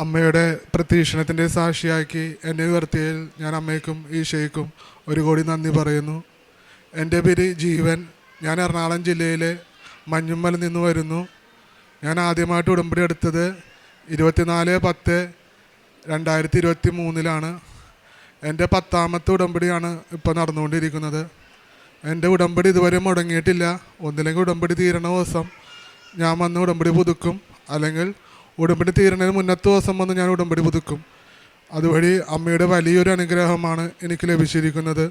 അമ്മയുടെ പ്രതീക്ഷണത്തിൻ്റെ സാക്ഷിയാക്കി എന്നെ ഉയർത്തിയതിൽ ഞാൻ അമ്മയ്ക്കും ഈശോയ്ക്കും ഒരു കോടി നന്ദി പറയുന്നു. എൻ്റെ പേര് ജീവൻ. ഞാൻ എറണാകുളം ജില്ലയിലെ മഞ്ഞുമ്മൽ നിന്ന് വരുന്നു. ഞാൻ ആദ്യമായിട്ട് ഉടമ്പടി എടുത്തത് 24/10/2023 എൻ്റെ 10ാമത്തെ ഉടമ്പടിയാണ് ഇപ്പോൾ നടന്നുകൊണ്ടിരിക്കുന്നത്. എൻ്റെ ഉടമ്പടി ഇതുവരെ മുടങ്ങിയിട്ടില്ല. ഒന്നില്ലെങ്കിൽ ഉടമ്പടി തീരണ ദിവസം ഞാൻ വന്ന് ഉടമ്പടി പുതുക്കും, അല്ലെങ്കിൽ ഉടമ്പടി തീരണതിന് മുന്നത്തെ ദിവസം വന്ന് ഞാൻ ഉടമ്പടി പുതുക്കും. അതുവഴി അമ്മയുടെ വലിയൊരു അനുഗ്രഹമാണ് എനിക്ക് ലഭിച്ചിരിക്കുന്നത്.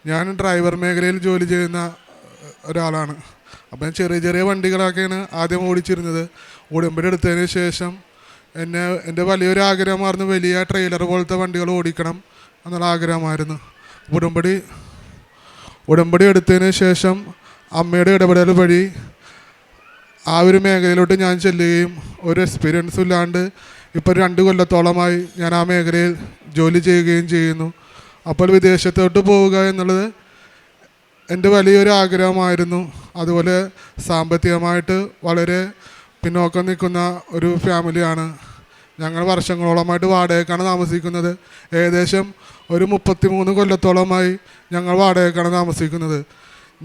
ഞാൻ ഡ്രൈവർ മേഖലയിൽ ജോലി ചെയ്യുന്ന ഒരാളാണ്. അപ്പം ചെറിയ ചെറിയ വണ്ടികളൊക്കെയാണ് ആദ്യം ഓടിച്ചിരുന്നത്. ഉടമ്പടി എടുത്തതിന് ശേഷം എൻ്റെ വലിയൊരു ആഗ്രഹമായിരുന്നു വലിയ ട്രെയിലർ പോലത്തെ വണ്ടികൾ ഓടിക്കണം എന്നുള്ള ആഗ്രഹമായിരുന്നു. ഉടമ്പടി എടുത്തതിന് ശേഷം അമ്മയുടെ ഇടപെടൽ വഴി ആ ഒരു മേഖലയിലോട്ട് ഞാൻ ചെല്ലുകയും ഒരു എക്സ്പീരിയൻസും ഇല്ലാണ്ട് ഇപ്പോൾ 2 കൊല്ലത്തോളമായി ഞാൻ ആ മേഖലയിൽ ജോലി ചെയ്യുകയും ചെയ്യുന്നു. അപ്പോൾ വിദേശത്തോട്ട് പോവുക എന്നുള്ളത് എൻ്റെ വലിയൊരു ആഗ്രഹമായിരുന്നു. അതുപോലെ സാമ്പത്തികമായിട്ട് വളരെ പിന്നോക്കം നിൽക്കുന്ന ഒരു ഫാമിലിയാണ്. ഞങ്ങൾ വർഷങ്ങളോളമായിട്ട് വാടകയ്ക്കാണ് താമസിക്കുന്നത്. ഏകദേശം ഒരു 33 കൊല്ലത്തോളമായി ഞങ്ങൾ വാടകയ്ക്കാണ് താമസിക്കുന്നത്.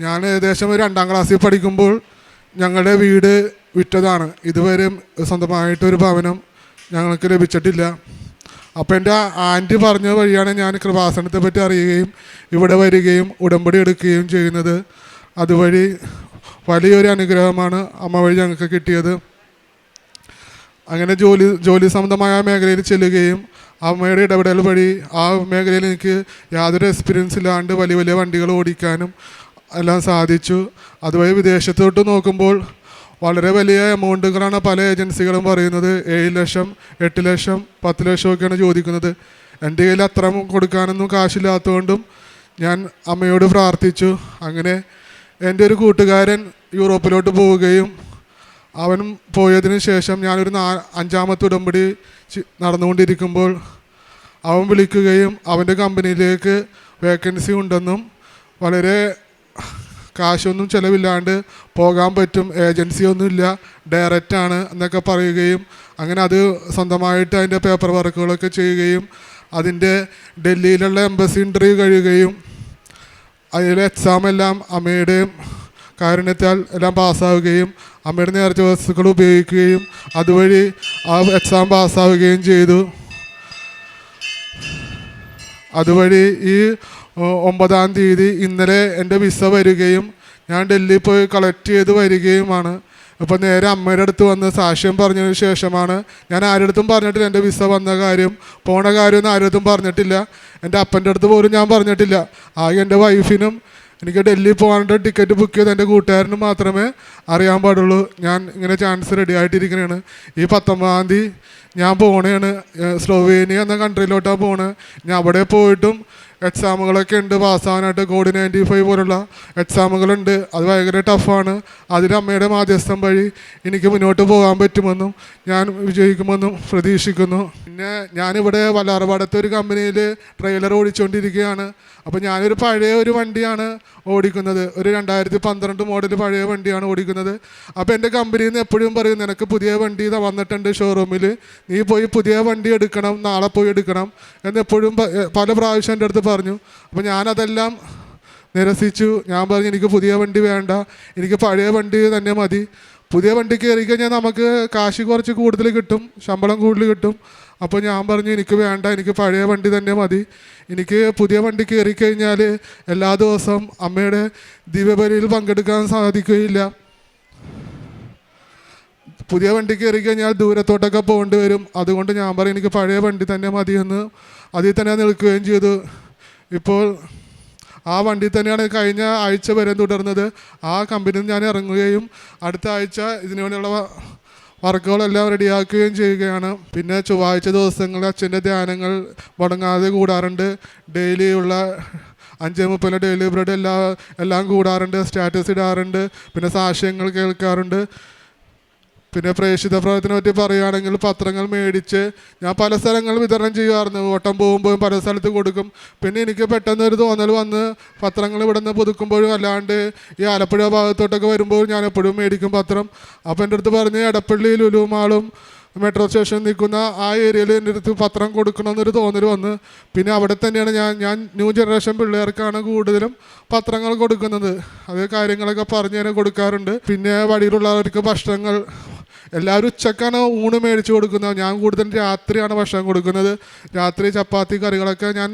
ഞാൻ ഏകദേശം 2ാം ക്ലാസ്സിൽ പഠിക്കുമ്പോൾ ഞങ്ങളുടെ വീട് വിറ്റതാണ്. ഇതുവരെ സ്വന്തമായിട്ടൊരു ഭവനം ഞങ്ങൾക്ക് ലഭിച്ചിട്ടില്ല. അപ്പോൾ എൻ്റെ ആൻറ്റി പറഞ്ഞ വഴിയാണ് ഞാൻ കൃപാസനത്തെ പറ്റി അറിയുകയും ഇവിടെ വരികയും ഉടമ്പടി എടുക്കുകയും ചെയ്യുന്നത്. അതുവഴി വലിയൊരു അനുഗ്രഹമാണ് അമ്മ വഴി ഞങ്ങൾക്ക് കിട്ടിയത്. അങ്ങനെ ജോലി സംബന്ധമായ മേഖലയിൽ ചെല്ലുകയും അമ്മയുടെ ഇടപെടൽ വഴി ആ മേഖലയിൽ എനിക്ക് യാതൊരു എക്സ്പീരിയൻസ് ഇല്ലാണ്ട് വലിയ വലിയ വണ്ടികൾ ഓടിക്കാനും എല്ലാം സാധിച്ചു. അതുവഴി വിദേശത്തോട്ട് നോക്കുമ്പോൾ വളരെ വലിയ എമൗണ്ടുകളാണ് പല ഏജൻസികളും പറയുന്നത്. 7 ലക്ഷം, 8 ലക്ഷം, 10 ലക്ഷമൊക്കെയാണ് ചോദിക്കുന്നത്. എൻ്റെ കയ്യിൽ അത്ര കൊടുക്കാനൊന്നും കാശില്ലാത്തതുകൊണ്ടും ഞാൻ അമ്മയോട് പ്രാർത്ഥിച്ചു. അങ്ങനെ എൻ്റെ ഒരു കൂട്ടുകാരൻ യൂറോപ്പിലോട്ട് പോവുകയും അവൻ പോയതിന് ശേഷം ഞാനൊരു 5ാമത്തെ ഉടമ്പടി നടന്നുകൊണ്ടിരിക്കുമ്പോൾ അവൻ വിളിക്കുകയും അവൻ്റെ കമ്പനിയിലേക്ക് വേക്കൻസി ഉണ്ടെന്നും വളരെ കാശൊന്നും ചിലവില്ലാണ്ട് പോകാൻ പറ്റും, ഏജൻസി ഒന്നുമില്ല, ഡയറക്റ്റാണ് എന്നൊക്കെ പറയുകയും അങ്ങനെ അത് സ്വന്തമായിട്ട് അതിൻ്റെ പേപ്പർ വർക്കുകളൊക്കെ ചെയ്യുകയും അതിൻ്റെ ഡൽഹിയിലുള്ള എംബസി ഇൻ്റർവ്യൂ കഴിയുകയും അതിലെ എക്സാം എല്ലാം അമ്മയുടെയും കാരുണ്യത്താൽ എല്ലാം പാസ്സാവുകയും അമ്മയുടെ നേർച്ച വസ്തുക്കൾ ഉപയോഗിക്കുകയും അതുവഴി ആ എക്സാം പാസ്സാവുകയും ചെയ്തു. അതുവഴി ഈ 9ാം തീയതി ഇന്നലെ എൻ്റെ വിസ വരികയും ഞാൻ ഡൽഹിയിൽ പോയി കളക്ട് ചെയ്ത് വരികയുമാണ്. അപ്പോൾ നേരെ അമ്മയുടെ അടുത്ത് വന്ന് സാക്ഷ്യം പറഞ്ഞതിന് ശേഷമാണ്. ഞാൻ ആരുടെ അടുത്തും പറഞ്ഞിട്ടില്ല എൻ്റെ വിസ വന്ന കാര്യം, പോണ കാര്യമൊന്നും ആരുടെ അടുത്തും പറഞ്ഞിട്ടില്ല. എൻ്റെ അപ്പൻ്റെ അടുത്ത് പോലും ഞാൻ പറഞ്ഞിട്ടില്ല. ആകെ എൻ്റെ വൈഫിനും എനിക്ക് ഡൽഹി പോകാനുള്ള ടിക്കറ്റ് ബുക്ക് ചെയ്ത് എൻ്റെ കൂട്ടുകാരനും മാത്രമേ അറിയാൻ പാടുള്ളൂ. ഞാൻ ഇങ്ങനെ ചാൻസ് റെഡി ആയിട്ടിരിക്കുന്നതാണ്. ഈ 19ാം തീയതി ഞാൻ പോകണേണ്. സ്ലോവേനിയ എന്ന കൺട്രിയിലോട്ടാണ് പോണത്. ഞാൻ അവിടെ പോയിട്ടും എക്സാമുകളൊക്കെ ഉണ്ട് പാസ്സാവാനായിട്ട്. കോഡ് 95 പോലുള്ള എക്സാമുകളുണ്ട്. അത് ഭയങ്കര ടഫാണ്. അതിൽ അമ്മയുടെ മാധ്യസ്ഥം വഴി എനിക്ക് മുന്നോട്ട് പോകാൻ പറ്റുമെന്നും ഞാൻ വിജയിക്കുമെന്നും പ്രതീക്ഷിക്കുന്നു. പിന്നെ ഞാനിവിടെ വല്ലാർപാടത്തെ ഒരു കമ്പനിയിൽ ട്രെയിലർ ഓടിച്ചുകൊണ്ടിരിക്കുകയാണ്. അപ്പോൾ ഞാനൊരു പഴയ ഒരു വണ്ടിയാണ് ഓടിക്കുന്നത്. ഒരു 2012 മോഡൽ പഴയ വണ്ടിയാണ് ഓടിക്കുന്നത്. അപ്പോൾ എൻ്റെ കമ്പനിയിൽ നിന്ന് എപ്പോഴും പറയും, നിനക്ക് പുതിയ വണ്ടി വന്നിട്ടുണ്ട് ഷോറൂമിൽ, നീ പോയി പുതിയ വണ്ടി എടുക്കണം, നാളെ പോയി എടുക്കണം എന്നെപ്പോഴും പല പ്രാവശ്യം എൻ്റെ അടുത്ത് പറഞ്ഞു. അപ്പോൾ ഞാനതെല്ലാം നിരസിച്ചു. ഞാൻ പറഞ്ഞു എനിക്ക് പുതിയ വണ്ടി വേണ്ട, എനിക്ക് പഴയ വണ്ടി തന്നെ മതി. പുതിയ വണ്ടി കയറി കഴിഞ്ഞാൽ നമുക്ക് കാശ് കുറച്ച് കൂടുതൽ കിട്ടും, ശമ്പളം കൂടുതൽ കിട്ടും. അപ്പോൾ ഞാൻ പറഞ്ഞു എനിക്ക് വേണ്ട, എനിക്ക് പഴയ വണ്ടി തന്നെ മതി. എനിക്ക് പുതിയ വണ്ടി കയറി കഴിഞ്ഞാൽ എല്ലാ ദിവസവും അമ്മയുടെ ദിവ്യബലിയിൽ പങ്കെടുക്കാൻ സാധിക്കുകയില്ല. പുതിയ വണ്ടി കയറി കഴിഞ്ഞാൽ ദൂരത്തോട്ടൊക്കെ പോകേണ്ടി വരും. അതുകൊണ്ട് ഞാൻ പറയും എനിക്ക് പഴയ വണ്ടി തന്നെ മതിയെന്ന് അതിൽ തന്നെ നിൽക്കുകയും ചെയ്തു. ഇപ്പോൾ ആ വണ്ടി തന്നെയാണ് കഴിഞ്ഞ ആഴ്ച വരെ തുടർന്നത്. ആ കമ്പനിയിൽ ഞാൻ ഇറങ്ങുകയും അടുത്ത ആഴ്ച ഇതിനു വേണ്ടിയുള്ള വർക്കുകളെല്ലാം റെഡിയാക്കുകയും ചെയ്യുകയാണ്. പിന്നെ ചൊവ്വാഴ്ച ദിവസങ്ങളിൽ അച്ഛൻ്റെ ധ്യാനങ്ങൾ മുടങ്ങാതെ കൂടാറുണ്ട്. ഡെയിലിയുള്ള 5:30 ഡെയിലി ബ്രെഡ് എല്ലാം കൂടാറുണ്ട്, സ്റ്റാറ്റസ് ഇടാറുണ്ട്, പിന്നെ സാക്ഷ്യങ്ങൾ കേൾക്കാറുണ്ട്. പിന്നെ പ്രേക്ഷിത പ്രവർത്തനത്തെ പറ്റി പറയുകയാണെങ്കിൽ പത്രങ്ങൾ മേടിച്ച് ഞാൻ പല സ്ഥലങ്ങളിൽ വിതരണം ചെയ്യുമായിരുന്നു. ഓട്ടം പോകുമ്പോഴും പല സ്ഥലത്ത് കൊടുക്കും. പിന്നെ എനിക്ക് പെട്ടെന്നൊരു തോന്നൽ വന്ന് പത്രങ്ങൾ ഇവിടെ നിന്ന് പുതുക്കുമ്പോഴും അല്ലാണ്ട് ഈ ആലപ്പുഴ ഭാഗത്തോട്ടൊക്കെ വരുമ്പോഴും ഞാൻ എപ്പോഴും മേടിക്കും പത്രം. അപ്പോൾ എൻ്റെ അടുത്ത് പറഞ്ഞ് എടപ്പള്ളി ലുലു മാളും മെട്രോ സ്റ്റേഷനിൽ നിൽക്കുന്ന ആ ഏരിയയിൽ എൻ്റെ അടുത്ത് പത്രം കൊടുക്കണമെന്നൊരു തോന്നൽ വന്ന്. പിന്നെ അവിടെ തന്നെയാണ് ഞാൻ ന്യൂ ജനറേഷൻ പിള്ളേർക്കാണ് കൂടുതലും പത്രങ്ങൾ കൊടുക്കുന്നത്. അതേ കാര്യങ്ങളൊക്കെ പറഞ്ഞു തന്നെ കൊടുക്കാറുണ്ട്. പിന്നെ വഴിയിലുള്ളവർക്ക് ഭക്ഷണങ്ങൾ എല്ലാവരും ഉച്ചക്കാണ് ഊണ് മേടിച്ച് കൊടുക്കുന്നത്. ഞാൻ കൂടുതലും രാത്രിയാണ് ഭക്ഷണം കൊടുക്കുന്നത്. രാത്രി ചപ്പാത്തി കറികളൊക്കെ ഞാൻ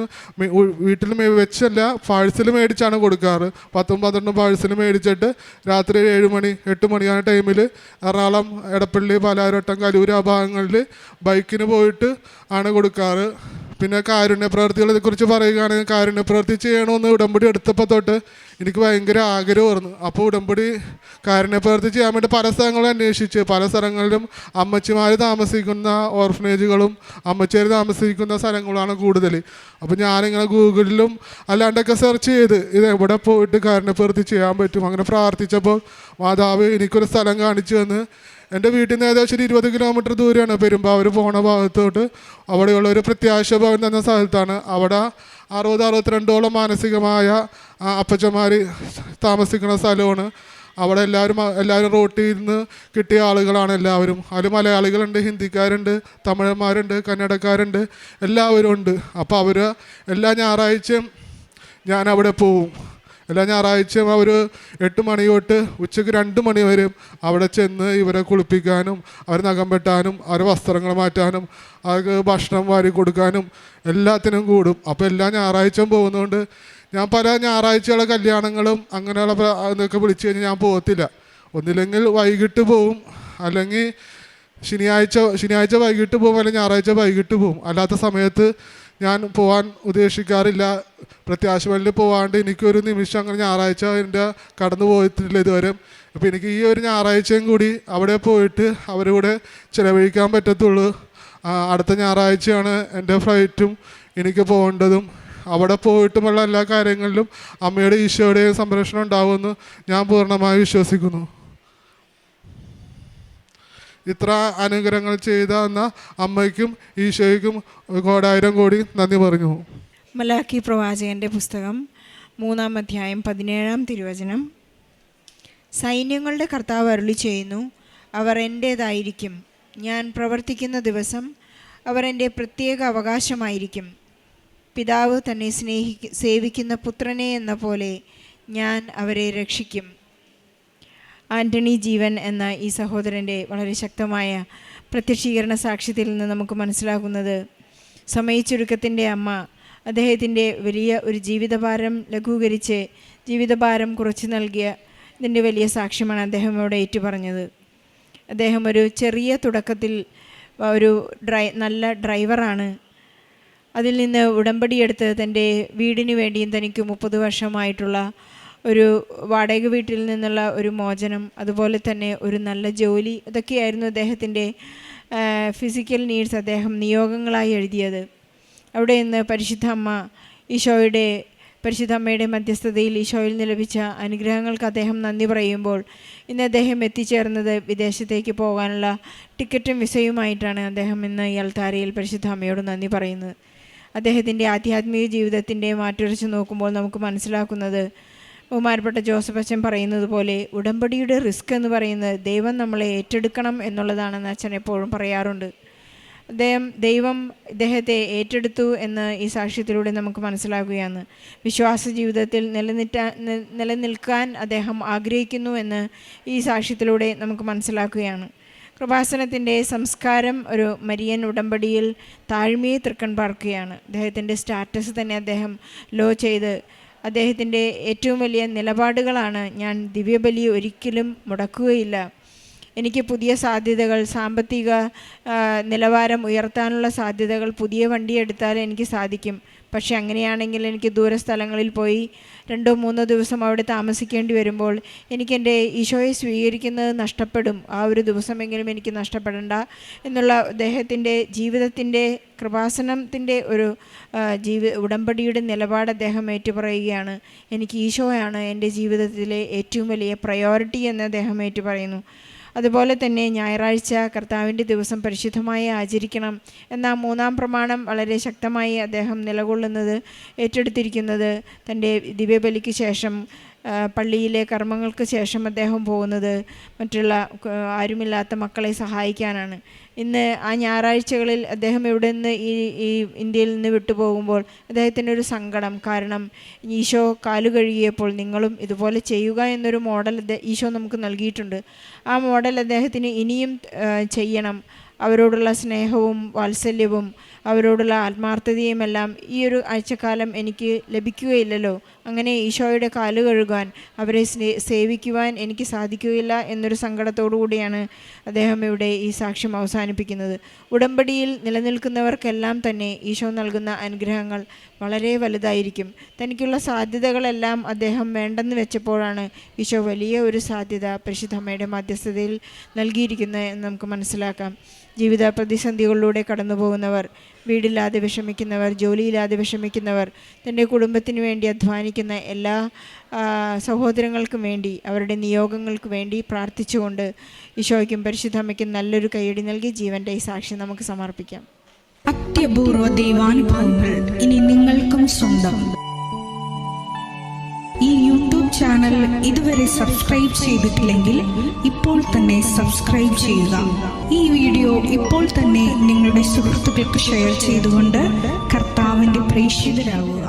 വീട്ടിൽ വെച്ചല്ല, പാഴ്സൽ മേടിച്ചാണ് കൊടുക്കാറ്. 10-12 പാഴ്സൽ മേടിച്ചിട്ട് രാത്രി 7 മണി 8 മണിயான ടൈമിൽ എറണാകുളം, എടപ്പള്ളി, പാലാരിവട്ടം, കലൂർ ആ ഭാഗങ്ങളിൽ ബൈക്കിന് പോയിട്ട് ആണ് കൊടുക്കാറ്. പിന്നെ കാരുണ്യ പ്രവൃത്തികളെ കുറിച്ച് പറയുകയാണെങ്കിൽ, കാരുണ്യ പ്രവൃത്തി ചെയ്യണമെന്ന് ഉടമ്പടി എടുത്തപ്പോൾ തൊട്ട് എനിക്ക് ഭയങ്കര ആഗ്രഹമായിരുന്നു. അപ്പോൾ ഉടമ്പടി കാരുണ്യ പ്രവൃത്തി ചെയ്യാൻ വേണ്ടി പല സ്ഥലങ്ങളും അന്വേഷിച്ച്, പല സ്ഥലങ്ങളിലും അമ്മച്ചിമാർ താമസിക്കുന്ന ഓർഫനേജുകളും അമ്മച്ചിമാർ താമസിക്കുന്ന സ്ഥലങ്ങളാണ് കൂടുതൽ. അപ്പോൾ ഞാനിങ്ങനെ ഗൂഗിളിലും അല്ലാണ്ടൊക്കെ സെർച്ച് ചെയ്ത് ഇത് എവിടെ പോയിട്ട് കാരുണ്യ പ്രവൃത്തി ചെയ്യാൻ പറ്റും. അങ്ങനെ പ്രാർത്ഥിച്ചപ്പോൾ മാതാവ് എനിക്കൊരു സ്ഥലം കാണിച്ചു തന്ന്. എൻ്റെ വീട്ടിൽ നിന്ന് ഏകദേശം 20 കിലോമീറ്റർ ദൂരെയാണ് പെരുമ്പാവൂർ പോണ ഭാഗത്തോട്ട്. അവിടെയുള്ള ഒരു പ്രത്യാശ ഭവൻ എന്ന സ്ഥലത്താണ്. അവിടെ 60-62ഓളം മാനസികമായ അപ്പച്ചന്മാർ താമസിക്കുന്ന സ്ഥലമാണ്. അവിടെ എല്ലാവരും റോട്ടിൽ നിന്ന് കിട്ടിയ ആളുകളാണ് എല്ലാവരും. അതിൽ മലയാളികളുണ്ട്, ഹിന്ദിക്കാരുണ്ട്, തമിഴന്മാരുണ്ട്, കന്നഡക്കാരുണ്ട്, എല്ലാവരും ഉണ്ട്. അപ്പോൾ അവർ എല്ലാ ഞായറാഴ്ചയും ഞാൻ അവിടെ പോവും. എല്ലാ ഞായറാഴ്ചയും അവർ 8 മണി തൊട്ട് ഉച്ചയ്ക്ക് 2 മണി വരെ അവിടെ ചെന്ന് ഇവരെ കുളിപ്പിക്കാനും അവർ നഖം വെട്ടാനും അവരെ വസ്ത്രങ്ങൾ മാറ്റാനും അവർക്ക് ഭക്ഷണം വാരി കൊടുക്കാനും എല്ലാത്തിനും കൂടും. അപ്പോൾ എല്ലാ ഞായറാഴ്ചയും പോകുന്നതുകൊണ്ട് ഞാൻ പല ഞായറാഴ്ചയുള്ള കല്യാണങ്ങളും അങ്ങനെയുള്ള ഇതൊക്കെ വിളിച്ചു കഴിഞ്ഞാൽ ഞാൻ പോകത്തില്ല. ഒന്നില്ലെങ്കിൽ വൈകിട്ട് പോവും, അല്ലെങ്കിൽ ശനിയാഴ്ച വൈകിട്ട് പോകും, അല്ലെങ്കിൽ ഞായറാഴ്ച വൈകിട്ട് പോകും. അല്ലാത്ത സമയത്ത് ഞാൻ പോകാൻ ഉദ്ദേശിക്കാറില്ല. പ്രത്യാശവനിൽ പോകാണ്ട് എനിക്കൊരു നിമിഷം അങ്ങനെ ഞായറാഴ്ച എൻ്റെ കടന്നു പോയിട്ടില്ല ഇതുവരെ. അപ്പോൾ എനിക്ക് ഈ ഒരു ഞായറാഴ്ചയും കൂടി അവിടെ പോയിട്ട് അവരുടെ കൂടെ ചിലവഴിക്കാൻ പറ്റത്തുള്ളൂ. അടുത്ത ഞായറാഴ്ചയാണ് എൻ്റെ ഫ്ലൈറ്റും എനിക്ക് പോകേണ്ടതും. അവിടെ പോയിട്ടുമുള്ള എല്ലാ കാര്യങ്ങളിലും അമ്മയുടെ ഈശോയുടെയും സംരക്ഷണം ഉണ്ടാവുമെന്ന് ഞാൻ പൂർണ്ണമായി വിശ്വസിക്കുന്നു. ഇത്ര അനുഗ്രഹങ്ങൾ ചെയ്ത എന്ന അമ്മയ്ക്കും ഈശോയ്ക്കും 1,000 കോടി നന്ദി പറഞ്ഞു. മലാക്കി പ്രവാചകൻ്റെ പുസ്തകം 3-ാം അധ്യായം 17-ാം തിരുവചനം. സൈന്യങ്ങളുടെ കർത്താവ് അരുളി ചെയ്യുന്നു, അവർ എൻ്റേതായിരിക്കും. ഞാൻ പ്രവർത്തിക്കുന്ന ദിവസം അവർ എൻ്റെ പ്രത്യേക അവകാശമായിരിക്കും. പിതാവ് തന്നെ സേവിക്കുന്ന പുത്രനെ എന്ന പോലെ ഞാൻ അവരെ രക്ഷിക്കും. ആൻ്റണി ജീവൻ എന്ന ഈ സഹോദരൻ്റെ വളരെ ശക്തമായ പ്രത്യക്ഷീകരണ സാക്ഷ്യത്തിൽ നിന്ന് നമുക്ക് മനസ്സിലാകുന്നത്, സമയച്ചുരുക്കത്തിൻ്റെ അമ്മ അദ്ദേഹത്തിൻ്റെ വലിയ ഒരു ജീവിതഭാരം ലഘൂകരിച്ച് ജീവിതഭാരം കുറച്ച് നൽകിയ ഇതിൻ്റെ വലിയ സാക്ഷ്യമാണ് അദ്ദേഹം ഇവിടെ ഏറ്റുപറഞ്ഞത്. അദ്ദേഹം ഒരു ചെറിയ തുടക്കത്തിൽ ഒരു നല്ല ഡ്രൈവറാണ്. അതിൽ നിന്ന് ഉടമ്പടിയെടുത്ത് തൻ്റെ വീടിന് വേണ്ടിയും തനിക്ക് 30 വർഷമായിട്ടുള്ള ഒരു വാടക വീട്ടിൽ നിന്നുള്ള ഒരു മോചനം, അതുപോലെ തന്നെ ഒരു നല്ല ജോലി, ഇതൊക്കെയായിരുന്നു അദ്ദേഹത്തിൻ്റെ ഫിസിക്കൽ നീഡ്സ് അദ്ദേഹം നിയോഗങ്ങളായി എഴുതിയത്. അവിടെ നിന്ന് പരിശുദ്ധ അമ്മയുടെ മധ്യസ്ഥതയിൽ ഈശോയിൽ നിന്ന് ലഭിച്ച അനുഗ്രഹങ്ങൾക്ക് അദ്ദേഹം നന്ദി പറയുമ്പോൾ ഇന്ന് അദ്ദേഹം എത്തിച്ചേർന്നത് വിദേശത്തേക്ക് പോകാനുള്ള ടിക്കറ്റും വിസയുമായിട്ടാണ്. അദ്ദേഹം ഇന്ന് ഈ അൾത്താരയിൽ പരിശുദ്ധ അമ്മയോട് നന്ദി പറയുന്നത്. അദ്ദേഹത്തിൻ്റെ ആധ്യാത്മിക ജീവിതത്തിൻ്റെ മാറ്റുരച്ച് നോക്കുമ്പോൾ നമുക്ക് മനസ്സിലാക്കുന്നത്, ബഹുമാനപ്പെട്ട ജോസഫ് അച്ഛൻ പറയുന്നത് പോലെ ഉടമ്പടിയുടെ റിസ്ക് എന്ന് പറയുന്നത് ദൈവം നമ്മളെ ഏറ്റെടുക്കണം എന്നുള്ളതാണെന്ന് അച്ഛൻ എപ്പോഴും പറയാറുണ്ട്. ദൈവം ഇദ്ദേഹത്തെ ഏറ്റെടുത്തു എന്ന് ഈ സാക്ഷ്യത്തിലൂടെ നമുക്ക് മനസ്സിലാക്കുകയാണ്. വിശ്വാസ ജീവിതത്തിൽ നിലനിൽക്കാൻ അദ്ദേഹം ആഗ്രഹിക്കുന്നു എന്ന് ഈ സാക്ഷ്യത്തിലൂടെ നമുക്ക് മനസ്സിലാക്കുകയാണ്. കൃപാസനത്തിൻ്റെ സംസ്കാരം ഒരു മരിയൻ ഉടമ്പടിയിൽ താഴ്മയെ തൃക്കൺ പാർക്കുകയാണ്. അദ്ദേഹത്തിൻ്റെ സ്റ്റാറ്റസ് തന്നെ അദ്ദേഹം ലോ ചെയ്ത് അദ്ദേഹത്തിൻ്റെ ഏറ്റവും വലിയ നിലപാടുകളാണ്, ഞാൻ ദിവ്യബലി ഒരിക്കലും മുടക്കുകയില്ല, എനിക്ക് പുതിയ സാധ്യതകൾ, സാമ്പത്തിക നിലവാരം ഉയർത്താനുള്ള സാധ്യതകൾ, പുതിയ വണ്ടി എടുത്താൽ എനിക്ക് സാധിക്കും. പക്ഷെ അങ്ങനെയാണെങ്കിൽ എനിക്ക് ദൂരസ്ഥലങ്ങളിൽ പോയി 2-3 ദിവസം അവിടെ താമസിക്കേണ്ടി വരുമ്പോൾ എനിക്കെൻ്റെ ഈശോയെ സ്വീകരിക്കുന്നത് നഷ്ടപ്പെടും. ആ ഒരു ദിവസമെങ്കിലും എനിക്ക് നഷ്ടപ്പെടണ്ട എന്നുള്ള അദ്ദേഹത്തിൻ്റെ ജീവിതത്തിൻ്റെ കൃപാസനത്തിൻ്റെ ഒരു ഉടമ്പടിയുടെ നിലപാട് അദ്ദേഹം ഏറ്റുപറയുകയാണ്. എനിക്ക് ഈശോയാണ് എൻ്റെ ജീവിതത്തിലെ ഏറ്റവും വലിയ പ്രയോറിറ്റി എന്ന് അദ്ദേഹം ഏറ്റുപറയുന്നു. അതുപോലെ തന്നെ ഞായറാഴ്ച കർത്താവിൻ്റെ ദിവസം പരിശുദ്ധമായി ആചരിക്കണം എന്ന 3-ാം പ്രമാണം വളരെ ശക്തമായി അദ്ദേഹം നിലകൊള്ളുന്നത്, ഏറ്റെടുത്തിരിക്കുന്നത് തൻ്റെ ദിവ്യബലിക്ക് ശേഷം പള്ളിയിലെ കർമ്മങ്ങൾക്ക് ശേഷം അദ്ദേഹം പോകുന്നത് മറ്റുള്ള ആരുമില്ലാത്ത മക്കളെ സഹായിക്കാനാണ്. ഇന്ന് ആ ഞായറാഴ്ചകളിൽ അദ്ദേഹം ഇവിടെ നിന്ന് ഈ ഇന്ത്യയിൽ നിന്ന് വിട്ടുപോകുമ്പോൾ അദ്ദേഹത്തിനൊരു സങ്കടം. കാരണം ഈശോ കാലു കഴുകിയപ്പോൾ നിങ്ങളും ഇതുപോലെ ചെയ്യുക എന്നൊരു മോഡൽ ഈശോ നമുക്ക് നൽകിയിട്ടുണ്ട്. ആ മോഡൽ അദ്ദേഹത്തിന് ഇനിയും ചെയ്യണം. അവരോടുള്ള സ്നേഹവും വാത്സല്യവും അവരോടുള്ള ആത്മാർത്ഥതയുമെല്ലാം ഈ ഒരു ആഴ്ചക്കാലം എനിക്ക് ലഭിക്കുകയില്ലല്ലോ. അങ്ങനെ ഈശോയുടെ കാല് കഴുകാൻ, അവരെ സേവിക്കുവാൻ എനിക്ക് സാധിക്കുകയില്ല എന്നൊരു സങ്കടത്തോടു കൂടിയാണ് അദ്ദേഹം ഇവിടെ ഈ സാക്ഷ്യം അവസാനിപ്പിക്കുന്നത്. ഉടമ്പടിയിൽ നിലനിൽക്കുന്നവർക്കെല്ലാം തന്നെ ഈശോ നൽകുന്ന അനുഗ്രഹങ്ങൾ വളരെ വലുതായിരിക്കും. തനിക്കുള്ള സാധ്യതകളെല്ലാം അദ്ദേഹം വേണ്ടെന്ന് വെച്ചപ്പോഴാണ് ഈശോ വലിയ ഒരു സാധ്യത പരിശുദ്ധ അമ്മയുടെ മധ്യസ്ഥതയിൽ നൽകിയിരിക്കുന്നത് എന്ന് നമുക്ക് മനസ്സിലാക്കാം. ജീവിത പ്രതിസന്ധികളിലൂടെ കടന്നു പോകുന്നവർ, വീടില്ലാതെ വിഷമിക്കുന്നവർ, ജോലിയില്ലാതെ വിഷമിക്കുന്നവർ, തൻ്റെ കുടുംബത്തിന് വേണ്ടി അധ്വാനിക്കുന്ന എല്ലാ സഹോദരങ്ങൾക്കും വേണ്ടി, അവരുടെ നിയോഗങ്ങൾക്ക് വേണ്ടി പ്രാർത്ഥിച്ചുകൊണ്ട് ഈശോയ്ക്കും പരിശുദ്ധമ്മയ്ക്കും നല്ലൊരു കൈയടി നൽകി ജീവൻ്റെ ഈ സാക്ഷ്യം നമുക്ക് സമർപ്പിക്കാം. അത്യപൂർവ ദൈവാനുഭവങ്ങൾ ഇനി നിങ്ങൾക്കും സ്വന്തം. ഈ യൂട്യൂബ് ചാനൽ ഇതുവരെ സബ്സ്ക്രൈബ് ചെയ്തിട്ടില്ലെങ്കിൽ ഇപ്പോൾ തന്നെ സബ്സ്ക്രൈബ് ചെയ്യുക. ഈ വീഡിയോ ഇപ്പോൾ തന്നെ നിങ്ങളുടെ സുഹൃത്തുക്കൾക്ക് ഷെയർ ചെയ്തുകൊണ്ട് കർത്താവിൻ്റെ പ്രേക്ഷിതരാകുക.